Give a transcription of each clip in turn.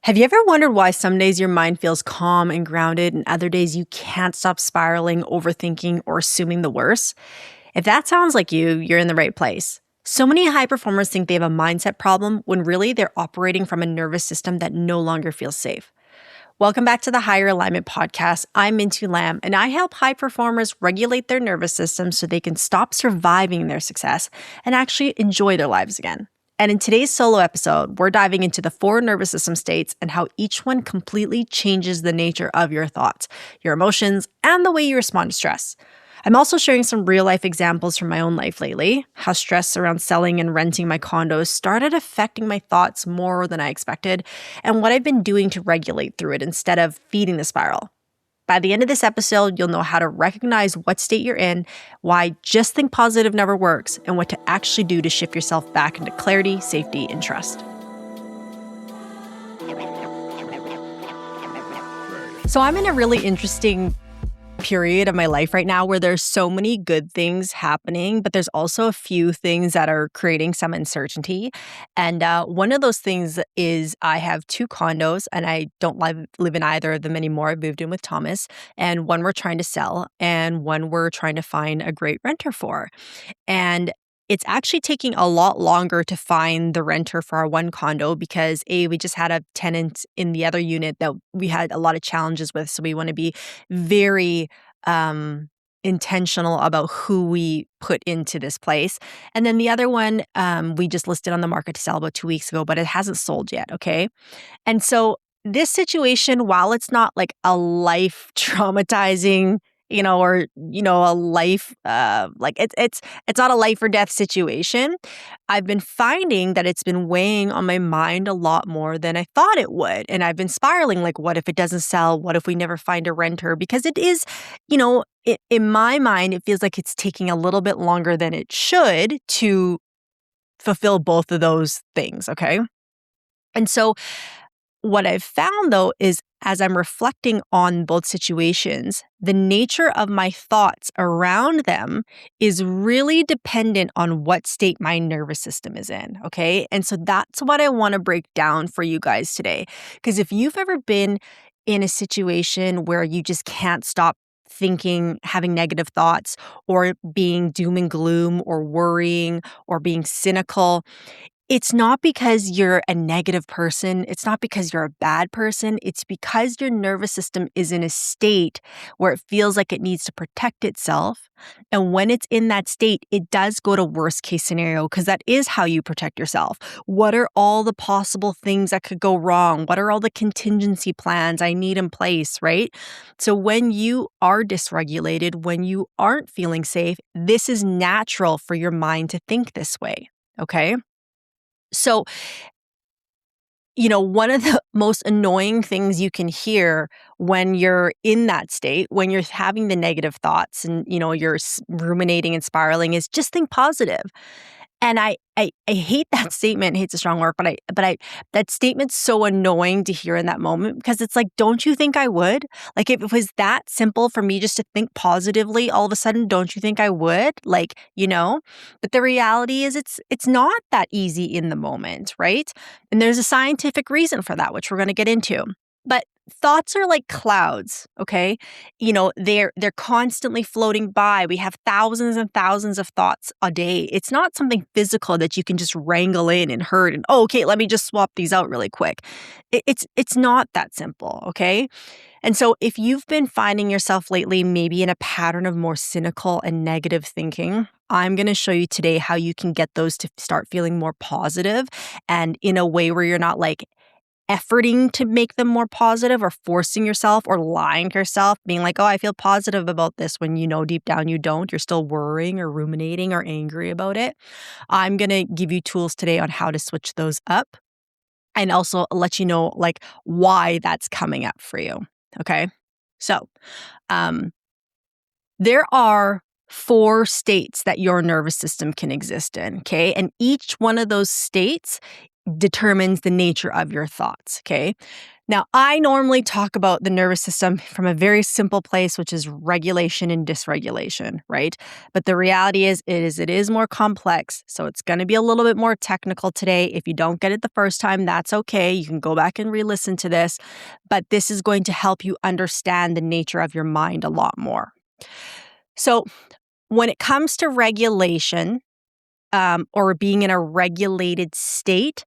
Have you ever wondered why some days your mind feels calm and grounded and other days you can't stop spiraling, overthinking, or assuming the worst? If that sounds like you're in the right place. So many high performers think they have a mindset problem when really they're operating from a nervous system that no longer feels safe. Welcome back to the Higher Alignment Podcast. I'm Mintu Lam, and I help high performers regulate their nervous system so they can stop surviving their success and actually enjoy their lives again. And in today's solo episode, we're diving into the 4 nervous system states and how each one completely changes the nature of your thoughts, your emotions, and the way you respond to stress. I'm also sharing some real life examples from my own life lately, how stress around selling and renting my condos started affecting my thoughts more than I expected, and what I've been doing to regulate through it instead of feeding the spiral. By the end of this episode, you'll know how to recognize what state you're in, why just think positive never works, and what to actually do to shift yourself back into clarity, safety, and trust. So I'm in a really interesting period of my life right now where there's so many good things happening, but there's also a few things that are creating some uncertainty. And one of those things is I have 2 condos and I don't live in either of them anymore. I've moved in with Thomas, and one we're trying to sell and one we're trying to find a great renter for. And it's actually taking a lot longer to find the renter for our one condo because we just had a tenant in the other unit that we had a lot of challenges with. So we want to be very intentional about who we put into this place. And then the other one, we just listed on the market to sell about 2 weeks ago, but it hasn't sold yet. Okay. And so this situation, while it's not like a life traumatizing or a life it's not a life or death situation. I've been finding that it's been weighing on my mind a lot more than I thought it would. And I've been spiraling like, what if it doesn't sell? What if we never find a renter? Because it is, in my mind, it feels like it's taking a little bit longer than it should to fulfill both of those things. Okay. And so what I've found, though, is as I'm reflecting on both situations, the nature of my thoughts around them is really dependent on what state my nervous system is in, okay? And so that's what I want to break down for you guys today. Because if you've ever been in a situation where you just can't stop thinking, having negative thoughts, or being doom and gloom, or worrying, or being cynical, it's not because you're a negative person. It's not because you're a bad person. It's because your nervous system is in a state where it feels like it needs to protect itself. And when it's in that state, it does go to worst case scenario because that is how you protect yourself. What are all the possible things that could go wrong? What are all the contingency plans I need in place, right? So when you are dysregulated, when you aren't feeling safe, this is natural for your mind to think this way, okay? So, one of the most annoying things you can hear when you're in that state, when you're having the negative thoughts and, you're ruminating and spiraling is just think positive. And I hate that statement. Hate's a strong word, but that statement's so annoying to hear in that moment because it's like, don't you think I would? Like if it was that simple for me just to think positively, all of a sudden, don't you think I would? But the reality is it's not that easy in the moment, right? And there's a scientific reason for that, which we're going to get into. But thoughts are like clouds, okay? They're constantly floating by. We have thousands and thousands of thoughts a day. It's not something physical that you can just wrangle in and herd and, okay, let me just swap these out really quick. It's not that simple, okay? And so if you've been finding yourself lately maybe in a pattern of more cynical and negative thinking, I'm going to show you today how you can get those to start feeling more positive and in a way where you're not like efforting to make them more positive or forcing yourself or lying to yourself, being like, oh, I feel positive about this when deep down you don't. You're still worrying or ruminating or angry about it. I'm going to give you tools today on how to switch those up and also let you know why that's coming up for you. Okay. So there are 4 states that your nervous system can exist in. Okay. And each one of those states determines the nature of your thoughts, okay? Now, I normally talk about the nervous system from a very simple place, which is regulation and dysregulation, right? But the reality is it is more complex. So it's going to be a little bit more technical today. If you don't get it the first time, that's okay. You can go back and re-listen to this. But this is going to help you understand the nature of your mind a lot more. So when it comes to regulation, or being in a regulated state,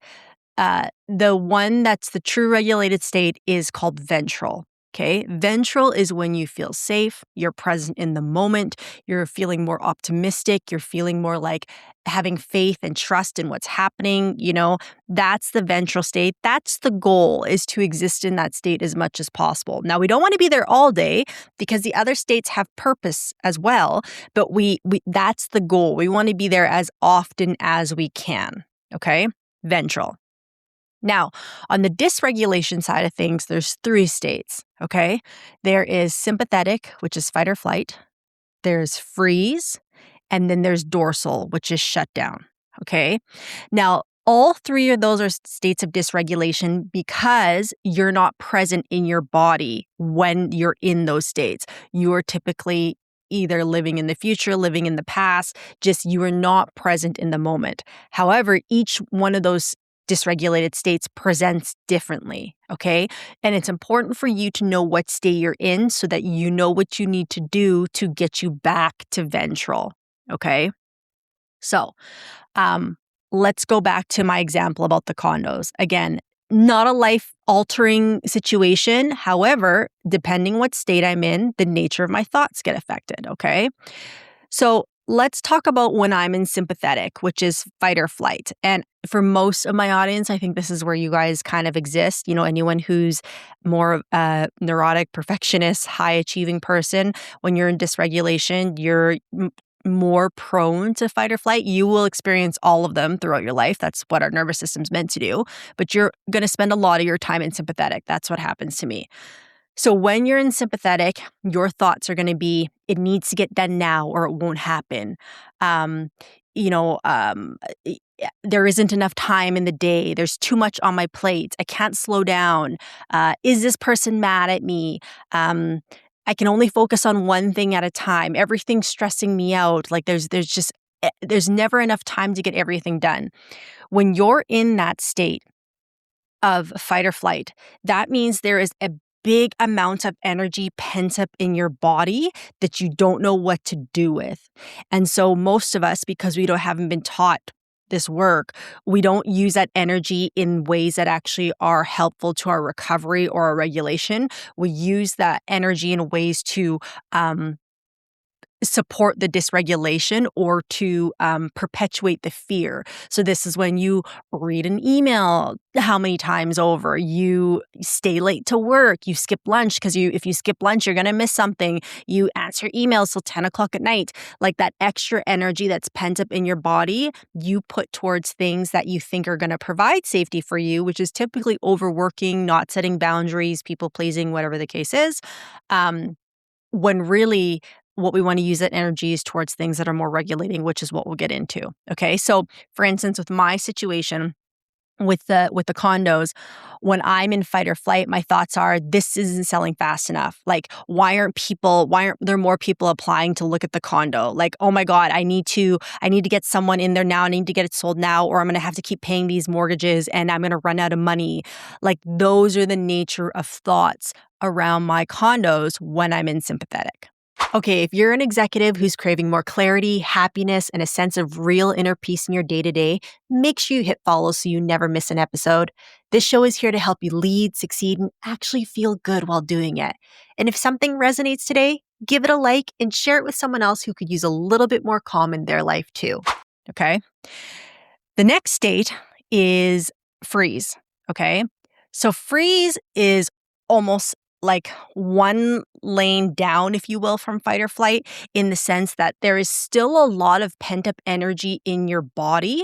the one that's the true regulated state is called ventral. Okay. Ventral is when you feel safe, you're present in the moment, you're feeling more optimistic, you're feeling more like having faith and trust in what's happening. That's the ventral state. That's the goal, is to exist in that state as much as possible. Now, we don't want to be there all day because the other states have purpose as well, but we that's the goal. We want to be there as often as we can. Okay. Ventral. Now, on the dysregulation side of things, there's 3 states, okay? There is sympathetic, which is fight or flight. There's freeze, and then there's dorsal, which is shutdown, okay? Now, all 3 of those are states of dysregulation because you're not present in your body when you're in those states. You are typically either living in the future, living in the past, just you are not present in the moment. However, each one of those dysregulated states presents differently, okay? And it's important for you to know what state you're in so that you know what you need to do to get you back to ventral, okay? So, let's go back to my example about the condos. Again, not a life-altering situation. However, depending what state I'm in, the nature of my thoughts get affected, okay? So let's talk about when I'm in sympathetic, which is fight or flight. And for most of my audience, I think this is where you guys kind of exist. Anyone who's more of a neurotic, perfectionist, high-achieving person, when you're in dysregulation, you're more prone to fight or flight. You will experience all of them throughout your life. That's what our nervous system's meant to do. But you're going to spend a lot of your time in sympathetic. That's what happens to me. So when you're in sympathetic, your thoughts are going to be, it needs to get done now or it won't happen. Um, you know, um, there isn't enough time in the day. There's too much on my plate. I can't slow down. Is this person mad at me? I can only focus on one thing at a time. Everything's stressing me out. Like there's never enough time to get everything done. When you're in that state of fight or flight, that means there is a big amount of energy pent up in your body that you don't know what to do with. And so most of us, because we haven't been taught this work, we don't use that energy in ways that actually are helpful to our recovery or our regulation. We use that energy in ways to support the dysregulation or to perpetuate the fear. So this is when you read an email how many times over, you stay late to work, you skip lunch because if you skip lunch, you're going to miss something. You answer emails till 10 o'clock at night. Like that extra energy that's pent up in your body, you put towards things that you think are going to provide safety for you, which is typically overworking, not setting boundaries, people pleasing, whatever the case is. When really what we want to use that energy is towards things that are more regulating, which is what we'll get into. Okay. So for instance, with my situation with the condos, when I'm in fight or flight, my thoughts are, this isn't selling fast enough. Like, why aren't there more people applying to look at the condo? Like, oh my God, I need to get someone in there now. I need to get it sold now, or I'm going to have to keep paying these mortgages and I'm going to run out of money. Like, those are the nature of thoughts around my condos when I'm in sympathetic. Okay, if you're an executive who's craving more clarity, happiness, and a sense of real inner peace in your day-to-day, make sure you hit follow so you never miss an episode. This show is here to help you lead, succeed, and actually feel good while doing it. And if something resonates today, give it a like and share it with someone else who could use a little bit more calm in their life too. Okay? The next state is freeze. Okay? So freeze is almost like one lane down, if you will, from fight or flight, in the sense that there is still a lot of pent up energy in your body.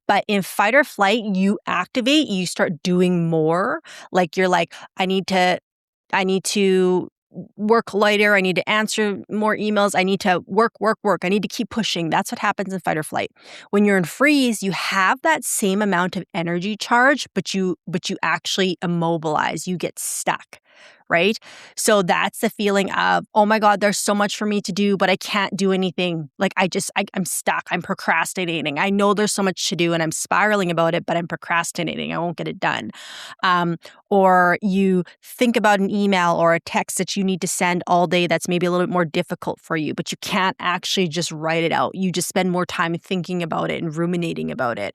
But in fight or flight, you activate, you start doing more. Like you're like, I need to work lighter. I need to answer more emails. I need to work, work, work. I need to keep pushing. That's what happens in fight or flight. When you're in freeze, you have that same amount of energy charge, but you actually immobilize. You get stuck, right? So that's the feeling of, oh my God, there's so much for me to do, but I can't do anything. Like I'm stuck. I'm procrastinating. I know there's so much to do and I'm spiraling about it, but I'm procrastinating. I won't get it done. Or you think about an email or a text that you need to send all day that's maybe a little bit more difficult for you, but you can't actually just write it out. You just spend more time thinking about it and ruminating about it.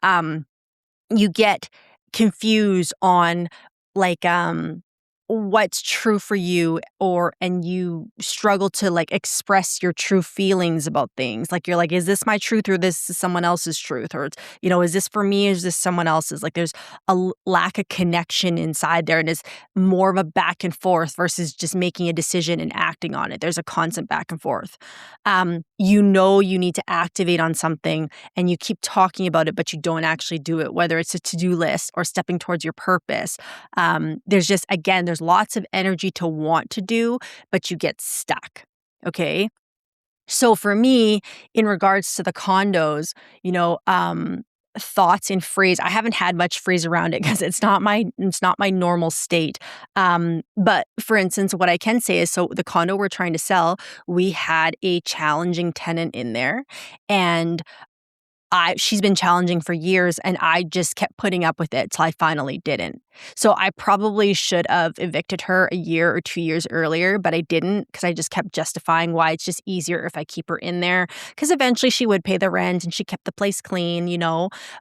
You get confused on like what's true for you, and you struggle to like express your true feelings about things. Like you're like, is this my truth or this is someone else's truth? Or it's, is this for me or is this someone else's? Like there's a lack of connection inside there, and it's more of a back and forth versus just making a decision and acting on it. There's a constant back and forth. You need to activate on something and you keep talking about it, but you don't actually do it, whether it's a to-do list or stepping towards your purpose. There's lots of energy to want to do, but you get stuck. Okay. So for me, in regards to the condos, thoughts in freeze, I haven't had much freeze around it because it's not my normal state. But for instance, what I can say is, so the condo we're trying to sell, we had a challenging tenant in there, and she's been challenging for years, and I just kept putting up with it till I finally didn't. So I probably should have evicted her a year or 2 years earlier, but I didn't because I just kept justifying why it's just easier if I keep her in there, because eventually she would pay the rent and she kept the place clean,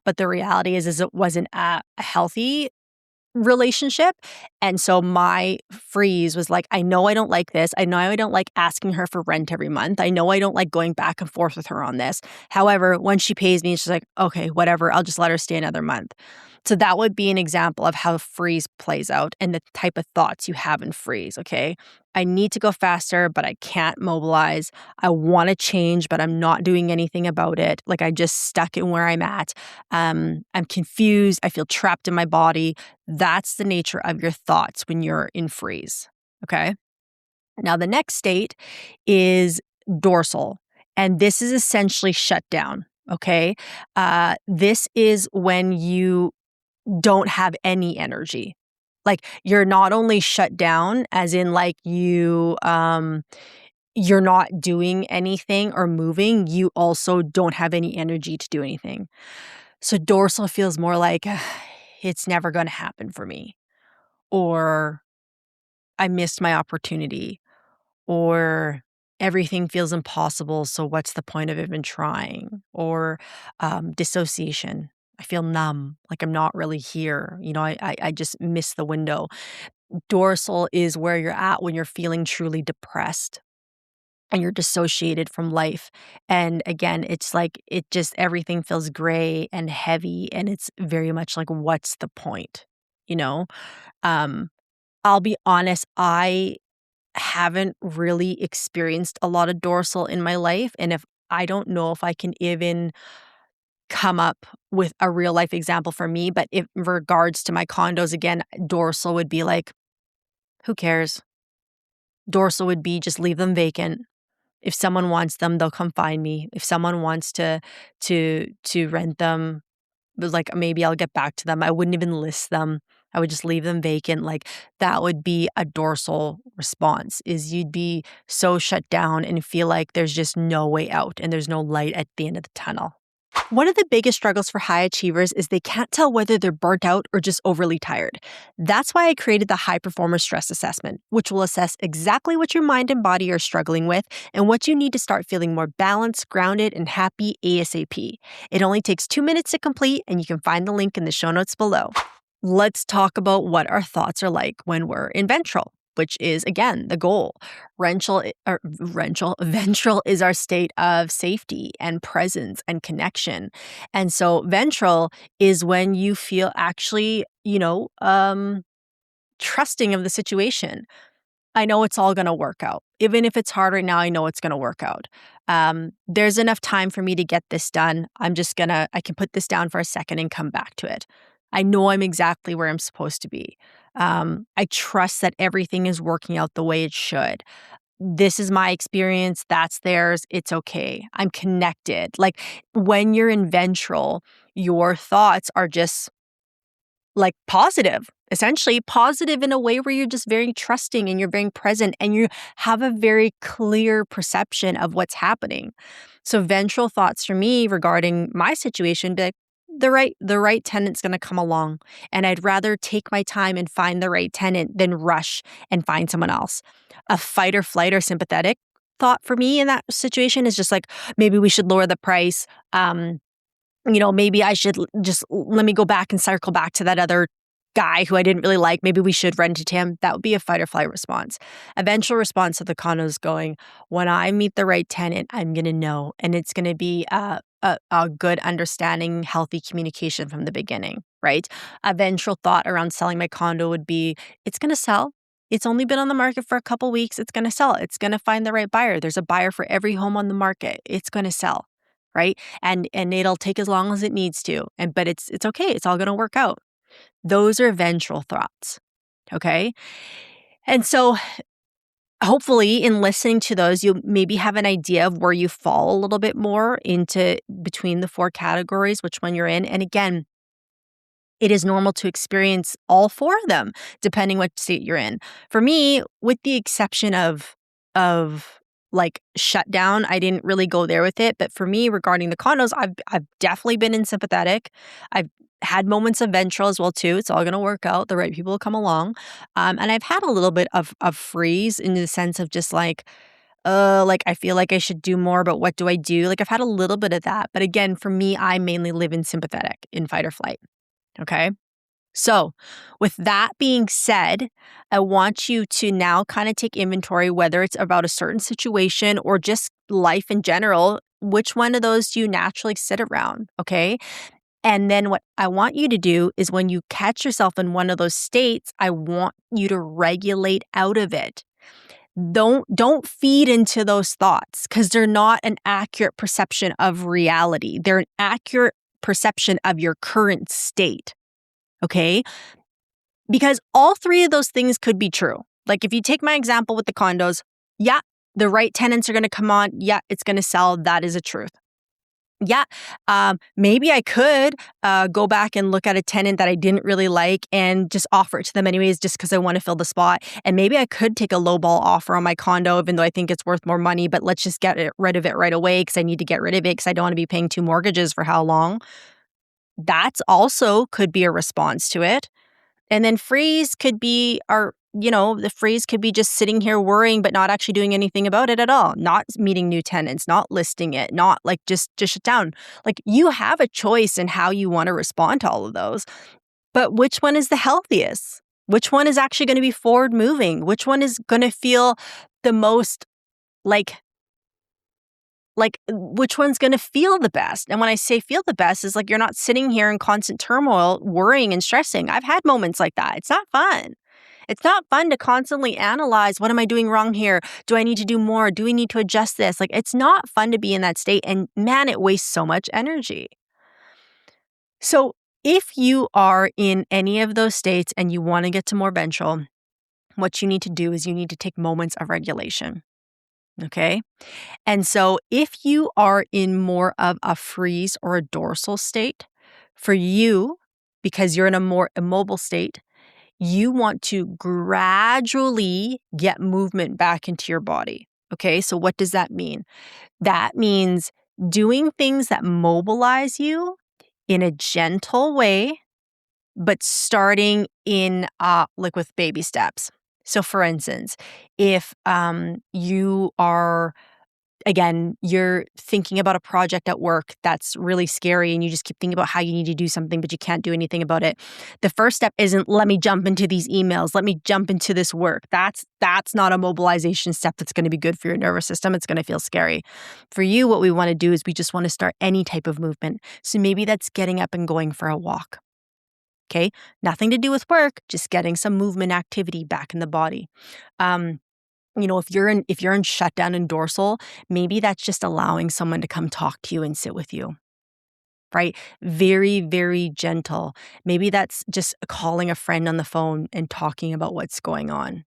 But the reality is it wasn't a healthy relationship. And so my freeze was like, I know I don't like this. I know I don't like asking her for rent every month. I know I don't like going back and forth with her on this. However, when she pays me, she's like, okay, whatever, I'll just let her stay another month. So that would be an example of how freeze plays out and the type of thoughts you have in freeze. Okay. I need to go faster, but I can't mobilize. I want to change, but I'm not doing anything about it. Like I just stuck in where I'm at. I'm confused. I feel trapped in my body. That's the nature of your thoughts when you're in freeze. Okay. Now, the next state is dorsal, and this is essentially shut down. Okay. This is when you don't have any energy. Like you're not only shut down, as in like you're not doing anything or moving, you also don't have any energy to do anything. So dorsal feels more like it's never going to happen for me, or I missed my opportunity, or everything feels impossible. So what's the point of even trying? Or dissociation. I feel numb, like I'm not really here. I just miss the window. Dorsal is where you're at when you're feeling truly depressed and you're dissociated from life. And again, it's like everything feels gray and heavy, and it's very much like, what's the point? You know? Um, I'll be honest, I haven't really experienced a lot of dorsal in my life. And if I don't know if I can even come up with a real life example for me, but if in regards to my condos, again, dorsal would be like, who cares? Dorsal would be just leave them vacant. If someone wants them, they'll come find me. If someone wants to rent them, but like maybe I'll get back to them. I wouldn't even list them. I would just leave them vacant. Like that would be a dorsal response, is you'd be so shut down and feel like there's just no way out and there's no light at the end of the tunnel. One of the biggest struggles for high achievers is they can't tell whether they're burnt out or just overly tired. That's why I created the High Performer Stress Assessment, which will assess exactly what your mind and body are struggling with and what you need to start feeling more balanced, grounded, and happy ASAP. It only takes 2 minutes to complete, and you can find the link in the show notes below. Let's talk about what our thoughts are like when we're in ventral, which is, again, the goal. Ventral is our state of safety and presence and connection. And so ventral is when you feel actually, trusting of the situation. I know it's all going to work out. Even if it's hard right now, I know it's going to work out. There's enough time for me to get this done. I can put this down for a second and come back to it. I know I'm exactly where I'm supposed to be. I trust that everything is working out the way it should. This is my experience, that's theirs, it's okay. I'm connected. Like, when you're in ventral, your thoughts are just, like, positive, essentially positive in a way where you're just very trusting and you're very present and you have a very clear perception of what's happening. So ventral thoughts for me regarding my situation be like, the right tenant's gonna come along, and I'd rather take my time and find the right tenant than rush and find someone else. A fight or flight or sympathetic thought for me in that situation is just like, maybe we should lower the price. Maybe I should just let me go back and circle back to that other guy who I didn't really like. Maybe we should rent it to him. That would be a fight or flight response. Eventual response to the condo is going, when I meet the right tenant, I'm going to know. And it's going to be a good understanding, healthy communication from the beginning, right? A ventral thought around selling my condo would be, it's going to sell. It's only been on the market for a couple weeks. It's going to sell. It's going to find the right buyer. There's a buyer for every home on the market. It's going to sell, right? And it'll take as long as it needs to. But it's okay. It's all going to work out. Those are ventral thoughts, okay? And so hopefully in listening to those, you maybe have an idea of where you fall a little bit more into between the four categories, which one you're in. And again, it is normal to experience all four of them, depending what state you're in. For me, with the exception of like shutdown, I didn't really go there with it. But for me, regarding the condos, I've definitely been in sympathetic. I've had moments of ventral as well too. It's all going to work out. The right people will come along, and I've had a little bit of freeze in the sense of just like I feel like I should do more, but what do I do? Like I've had a little bit of that. But again, for me, I mainly live in sympathetic, in fight or flight. Okay. So, with that being said, I want you to now kind of take inventory, whether it's about a certain situation or just life in general. Which one of those do you naturally sit around? Okay. And then what I want you to do is when you catch yourself in one of those states, I want you to regulate out of it. Don't feed into those thoughts because they're not an accurate perception of reality. They're an accurate perception of your current state. Okay? Because all three of those things could be true. Like if you take my example with the condos, yeah, the right tenants are going to come on. Yeah, it's going to sell. That is a truth. Yeah, maybe I could go back and look at a tenant that I didn't really like and just offer it to them anyways, just because I want to fill the spot. And maybe I could take a lowball offer on my condo, even though I think it's worth more money, but let's just rid of it right away because I need to get rid of it because I don't want to be paying two mortgages for how long. That's also could be a response to it. And then freeze could be the freeze could be just sitting here worrying, but not actually doing anything about it at all. Not meeting new tenants, not listing it, not like just shut down. Like you have a choice in how you want to respond to all of those. But which one is the healthiest? Which one is actually going to be forward moving? Which one is going to feel the most like which one's going to feel the best? And when I say feel the best is like you're not sitting here in constant turmoil, worrying and stressing. I've had moments like that. It's not fun. It's not fun to constantly analyze, what am I doing wrong here? Do I need to do more? Do we need to adjust this? Like it's not fun to be in that state. And man, it wastes so much energy. So if you are in any of those states and you want to get to more ventral, what you need to do is you need to take moments of regulation. Okay. And so if you are in more of a freeze or a dorsal state, for you, because you're in a more immobile state, you want to gradually get movement back into your body. Okay. So what does that mean? That means doing things that mobilize you in a gentle way, but starting in like with baby steps. So for instance, if you are you're thinking about a project at work that's really scary and you just keep thinking about how you need to do something, but you can't do anything about it. The first step isn't let me jump into these emails. Let me jump into this work. That's not a mobilization step that's going to be good for your nervous system. It's going to feel scary. For you, what we want to do is we just want to start any type of movement. So maybe that's getting up and going for a walk. Okay. Nothing to do with work, just getting some movement activity back in the body. If you're in shutdown and dorsal, maybe that's just allowing someone to come talk to you and sit with you right? Very, very gentle. Maybe that's just calling a friend on the phone and talking about what's going on.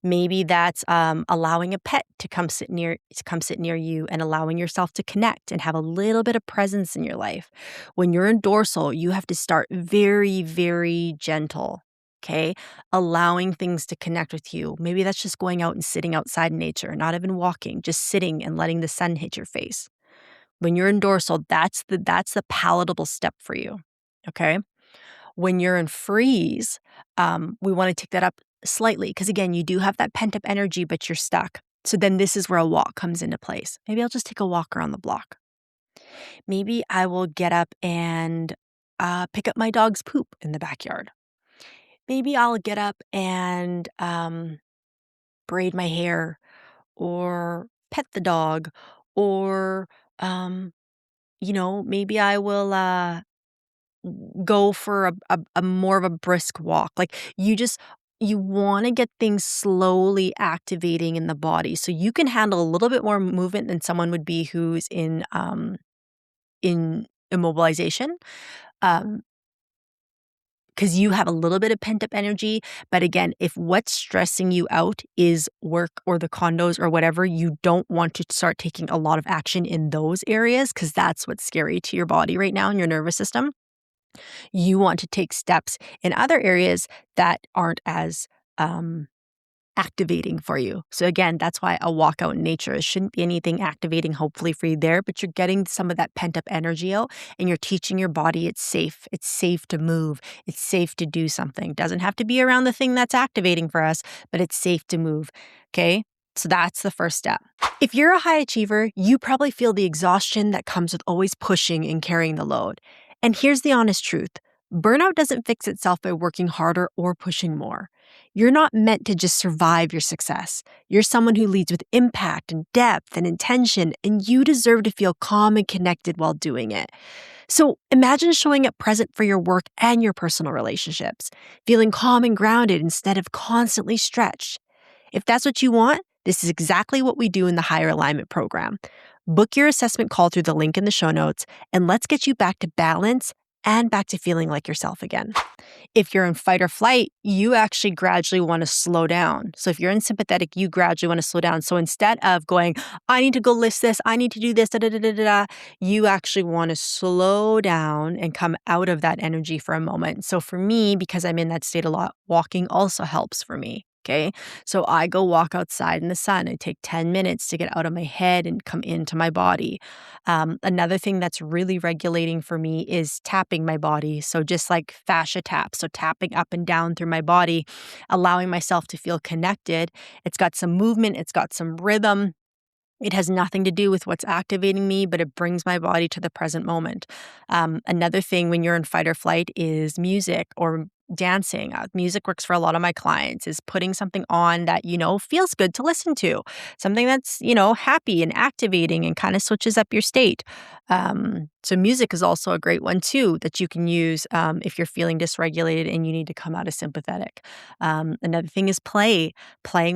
Maybe that's allowing a pet to come sit near you and allowing yourself to connect and have a little bit of presence in your life. When you're in dorsal, you have to start very, very gentle. Okay, allowing things to connect with you. Maybe that's just going out and sitting outside in nature, not even walking, just sitting and letting the sun hit your face. When you're in dorsal, that's the palatable step for you. Okay. When you're in freeze, we want to take that up slightly because, again, you do have that pent up energy, but you're stuck. So then this is where a walk comes into place. Maybe I'll just take a walk around the block. Maybe I will get up and pick up my dog's poop in the backyard. Maybe I'll get up and braid my hair or pet the dog or, um, maybe I will go for a more of a brisk walk. Like you want to get things slowly activating in the body so you can handle a little bit more movement than someone would be who's in immobilization. Um because you have a little bit of pent up energy. But again, if what's stressing you out is work or the condos or whatever, you don't want to start taking a lot of action in those areas because that's what's scary to your body right now and your nervous system. You want to take steps in other areas that aren't as activating for you. So again, that's why a walk out in nature, it shouldn't be anything activating hopefully for you there, but you're getting some of that pent up energy out and you're teaching your body it's safe. It's safe to move. It's safe to do something. Doesn't have to be around the thing that's activating for us, but it's safe to move. Okay? So that's the first step. If you're a high achiever, you probably feel the exhaustion that comes with always pushing and carrying the load. And here's the honest truth. Burnout doesn't fix itself by working harder or pushing more. You're not meant to just survive your success. You're someone who leads with impact and depth and intention, and you deserve to feel calm and connected while doing it. So imagine showing up present for your work and your personal relationships, feeling calm and grounded instead of constantly stretched. If that's what you want, this is exactly what we do in the Higher Alignment program. Book your assessment call through the link in the show notes, and let's get you back to balance and back to feeling like yourself again. If you're in fight or flight, you actually gradually want to slow down. So if you're in sympathetic, you gradually want to slow down. So instead of going, I need to go list this, I need to do this, da da da da da, you actually want to slow down and come out of that energy for a moment. So for me, because I'm in that state a lot, walking also helps for me. Okay. So I go walk outside in the sun. I take 10 minutes to get out of my head and come into my body. Another thing that's really regulating for me is tapping my body. So just like fascia taps, so tapping up and down through my body, allowing myself to feel connected. It's got some movement, it's got some rhythm. It has nothing to do with what's activating me, but it brings my body to the present moment. Another thing when you're in fight or flight is music or dancing. Music works for a lot of my clients, is putting something on that, feels good to listen to, something that's, happy and activating and kind of switches up your state. So music is also a great one too that you can use if you're feeling dysregulated and you need to come out of sympathetic. Another thing is playing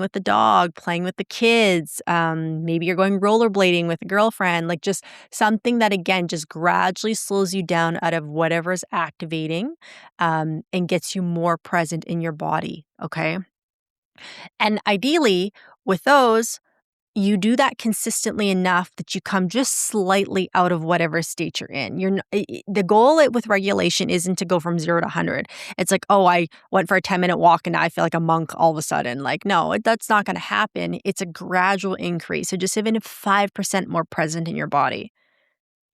with the dog, playing with the kids. Maybe you're going rollerblading with a girlfriend, like just something that, again, just gradually slows you down out of whatever's activating and gets you more present in your body. Okay. And ideally, with those, you do that consistently enough that you come just slightly out of whatever state you're in. The goal with regulation isn't to go from 0 to 100. It's like, oh, I went for a 10-minute walk and now I feel like a monk all of a sudden. Like, no, that's not going to happen. It's a gradual increase. So just even if 5% more present in your body,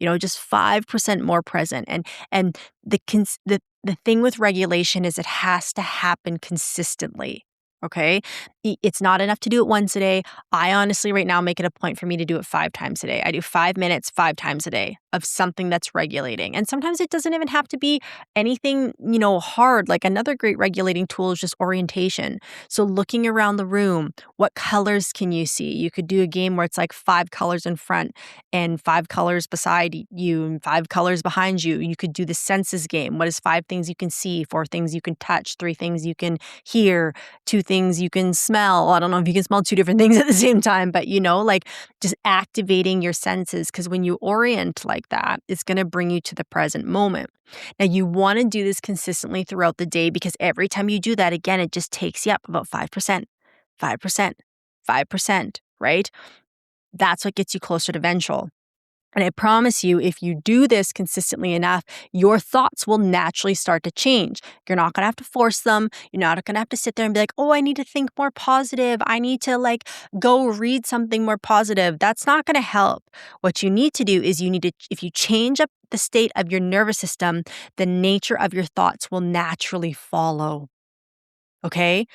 just 5% more present. And the thing with regulation is it has to happen consistently. Okay. It's not enough to do it once a day. I honestly right now make it a point for me to do it 5 times a day. I do 5 minutes, 5 times a day of something that's regulating. And sometimes it doesn't even have to be anything, hard. Like another great regulating tool is just orientation. So looking around the room, what colors can you see? You could do a game where it's like 5 colors in front and 5 colors beside you and 5 colors behind you. You could do the senses game. What is 5 things you can see, 4 things you can touch, 3 things you can hear, 2 things you can smell. I don't know if you can smell 2 different things at the same time, but like just activating your senses. Because when you orient like like that, it's going to bring you to the present moment. Now, you want to do this consistently throughout the day because every time you do that, again, it just takes you up about 5%, 5%, 5%, right? That's what gets you closer to ventral. And I promise you, if you do this consistently enough, your thoughts will naturally start to change. You're not going to have to force them. You're not going to have to sit there and be like, oh, I need to think more positive. I need to go read something more positive. That's not going to help. What you need to do is if you change up the state of your nervous system, the nature of your thoughts will naturally follow. Okay?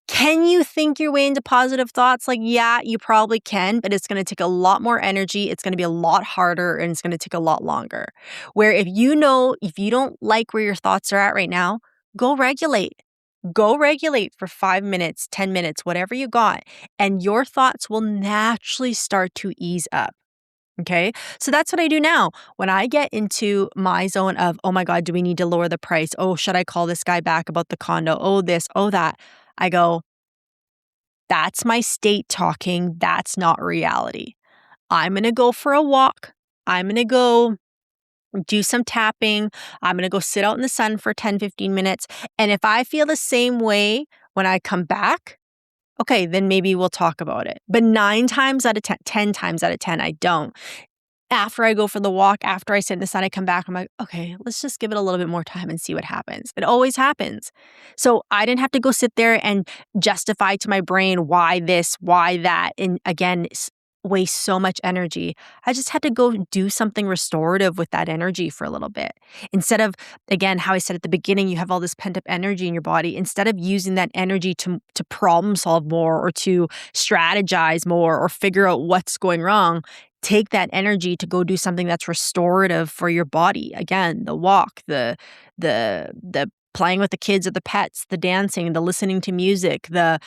Can you think your way into positive thoughts? Yeah, you probably can, but it's going to take a lot more energy. It's going to be a lot harder and it's going to take a lot longer. Where if you don't like where your thoughts are at right now, go regulate. Go regulate for 5 minutes, 10 minutes, whatever you got, and your thoughts will naturally start to ease up. Okay. So that's what I do now. When I get into my zone of, oh my God, do we need to lower the price? Oh, should I call this guy back about the condo? Oh, this, oh, that. I go, that's my state talking. That's not reality. I'm going to go for a walk. I'm going to go do some tapping. I'm going to go sit out in the sun for 10, 15 minutes. And if I feel the same way when I come back, okay, then maybe we'll talk about it. But 9 times out of 10, 10 times out of 10, I don't. After I go for the walk, after I sit in the sun, I come back, I'm like, okay, let's just give it a little bit more time and see what happens. It always happens. So I didn't have to go sit there and justify to my brain why this, why that, and again, waste so much energy. I just had to go do something restorative with that energy for a little bit. Instead of, again, how I said at the beginning, you have all this pent-up energy in your body. Instead of using that energy to problem solve more or to strategize more or figure out what's going wrong, take that energy to go do something that's restorative for your body. Again, the walk, the playing with the kids or the pets, the dancing, the listening to music, the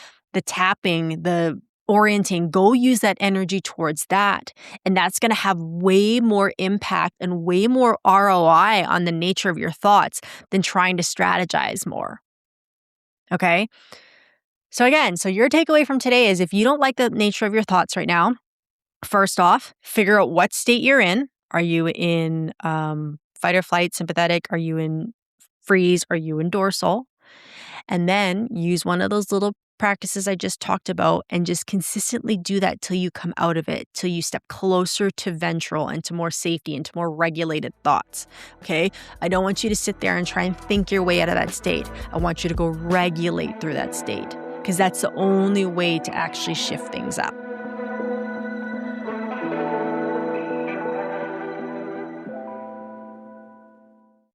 tapping, the orienting. Go use that energy towards that. And that's going to have way more impact and way more ROI on the nature of your thoughts than trying to strategize more. Okay? So again, your takeaway from today is if you don't like the nature of your thoughts right now, first off, figure out what state you're in. Are you in fight or flight, sympathetic? Are you in freeze? Are you in dorsal? And then use one of those little practices I just talked about and just consistently do that till you come out of it, till you step closer to ventral and to more safety and to more regulated thoughts. Okay? I don't want you to sit there and try and think your way out of that state. I want you to go regulate through that state because that's the only way to actually shift things up.